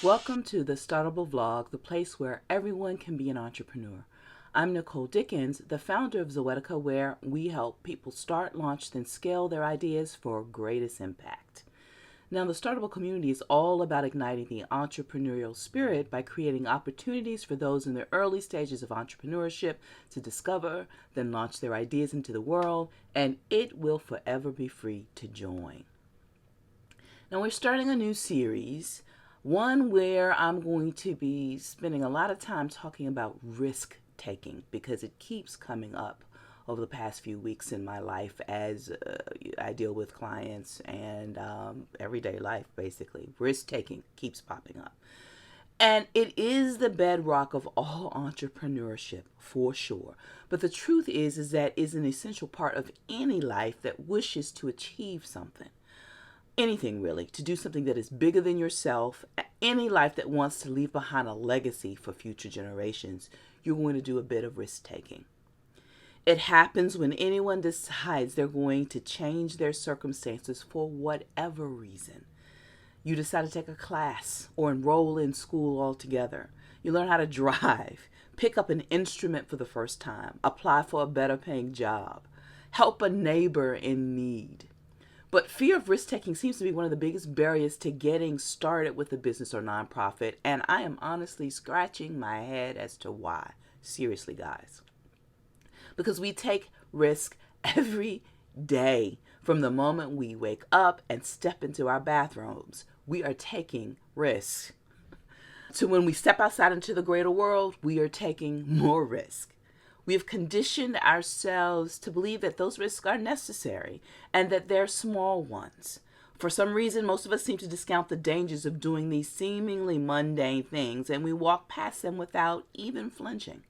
Welcome to the Startable vlog, the place where everyone can be an entrepreneur. I'm Nicole Dickens, the founder of Zoetica, where we help people start, launch, then scale their ideas for greatest impact. Now, the Startable community is all about igniting the entrepreneurial spirit by creating opportunities for those in the early stages of entrepreneurship to discover, then launch their ideas into the world, and it will forever be free to join. Now, we're starting a new series, one where I'm going to be spending a lot of time talking about risk taking because it keeps coming up over the past few weeks in my life as I deal with clients and everyday life, basically. Risk taking keeps popping up. And it is the bedrock of all entrepreneurship, for sure. But the truth is that it's an essential part of any life that wishes to achieve something. Anything really, to do something that is bigger than yourself, any life that wants to leave behind a legacy for future generations, you're going to do a bit of risk taking. It happens when anyone decides they're going to change their circumstances for whatever reason. You decide to take a class or enroll in school altogether. You learn how to drive, pick up an instrument for the first time, apply for a better paying job, help a neighbor in need. But fear of risk-taking seems to be one of the biggest barriers to getting started with a business or nonprofit, and I am honestly scratching my head as to why. Seriously, guys. Because we take risk every day. From the moment we wake up and step into our bathrooms, we are taking risks. So when we step outside into the greater world, we are taking more risk. We have conditioned ourselves to believe that those risks are necessary and that they're small ones. For some reason, most of us seem to discount the dangers of doing these seemingly mundane things, and we walk past them without even flinching.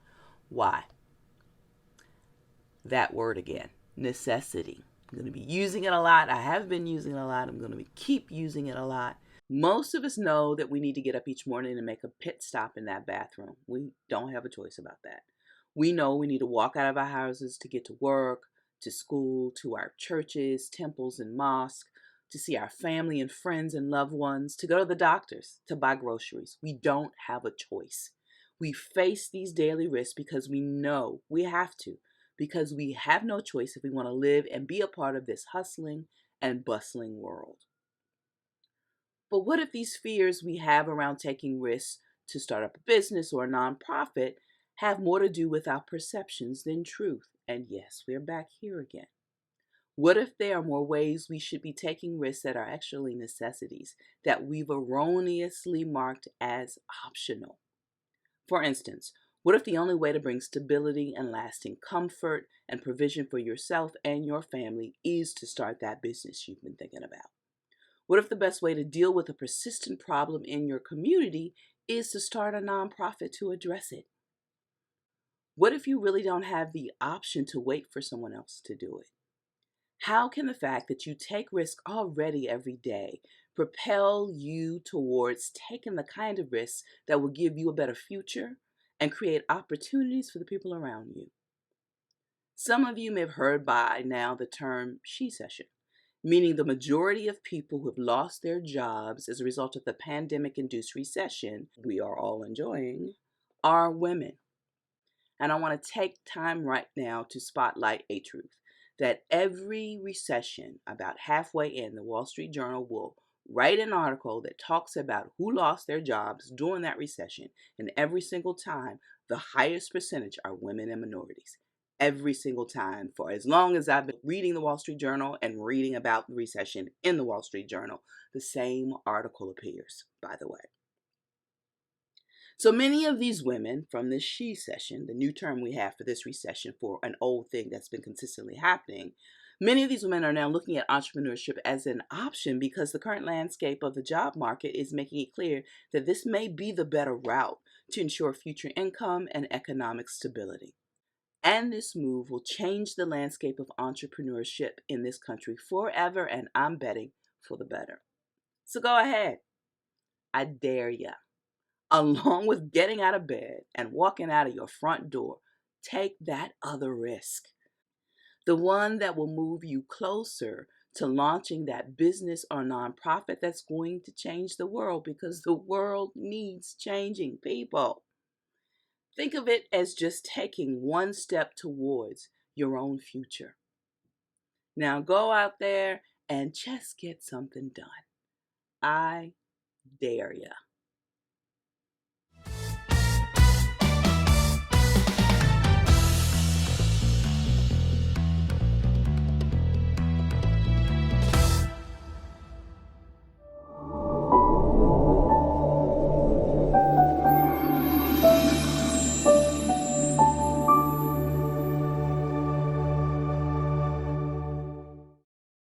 Why? That word again, necessity. I'm going to be using it a lot. I have been using it a lot. I'm going to keep using it a lot. Most of us know that we need to get up each morning and make a pit stop in that bathroom. We don't have a choice about that. We know we need to walk out of our houses to get to work, to school, to our churches, temples, and mosques, to see our family and friends and loved ones, to go to the doctors, to buy groceries. We don't have a choice. We face these daily risks because we know we have to, because we have no choice if we want to live and be a part of this hustling and bustling world. But what if these fears we have around taking risks to start up a business or a nonprofit have more to do with our perceptions than truth? And yes, we're back here again. What if there are more ways we should be taking risks that are actually necessities that we've erroneously marked as optional? For instance, what if the only way to bring stability and lasting comfort and provision for yourself and your family is to start that business you've been thinking about? What if the best way to deal with a persistent problem in your community is to start a nonprofit to address it? What if you really don't have the option to wait for someone else to do it? How can the fact that you take risk already every day propel you towards taking the kind of risks that will give you a better future and create opportunities for the people around you? Some of you may have heard by now the term she session, meaning the majority of people who have lost their jobs as a result of the pandemic-induced recession we are all enjoying are women. And I want to take time right now to spotlight a truth that every recession, about halfway in, the Wall Street Journal will write an article that talks about who lost their jobs during that recession. And every single time, the highest percentage are women and minorities. Every single time, for as long as I've been reading the Wall Street Journal and reading about the recession in the Wall Street Journal, the same article appears, by the way. So many of these women from this she session, the new term we have for this recession for an old thing that's been consistently happening, many of these women are now looking at entrepreneurship as an option because the current landscape of the job market is making it clear that this may be the better route to ensure future income and economic stability. And this move will change the landscape of entrepreneurship in this country forever, and I'm betting for the better. So go ahead. I dare ya. Along with getting out of bed and walking out of your front door, take that other risk. The one that will move you closer to launching that business or nonprofit that's going to change the world, because the world needs changing, people. Think of it as just taking one step towards your own future. Now go out there and just get something done. I dare ya.